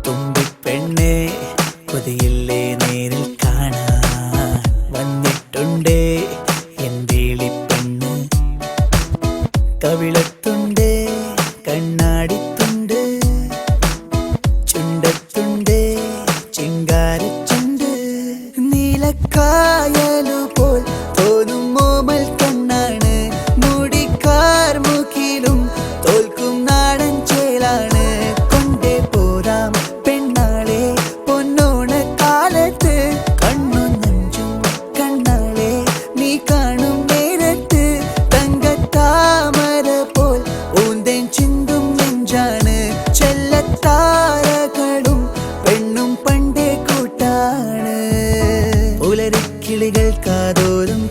തുമ്പിപ്പെണ്ണേ കൊതിയില്ലേ നേരിൽ കാണാൻ വന്നിട്ടുണ്ടേ എൻ്റെ പെണ്ണ്. കവിളത്തുണ്ട് കണ്ണാടിത്തുണ്ട് ചുണ്ടത്തുണ്ട് ചിങ്കാരച്ചുണ്ട്. നീലക്കായലുപോൽ തോന്നും മോമൽ കണ്ണാണ്. മുടിക്കാർ മുഖിലും തോൽക്കും നാടൻ ചേലാണ്. കൊണ്ടേ പോരാം പെണ്ണാളെ പൊന്നോണ കാലത്ത്. കണ്ണു നഞ്ചും കണ്ണാളെ നീ കാണും നേരത്ത്. തങ്കത്താമര പോൽ ഊന്തേൻ ചിന്തും നെഞ്ചാണ്. ചെല്ലത്താരകളും പെണ്ണും പണ്ടേ കൂട്ടാണ്. പുലരിക്കിളികൾ കാതോരും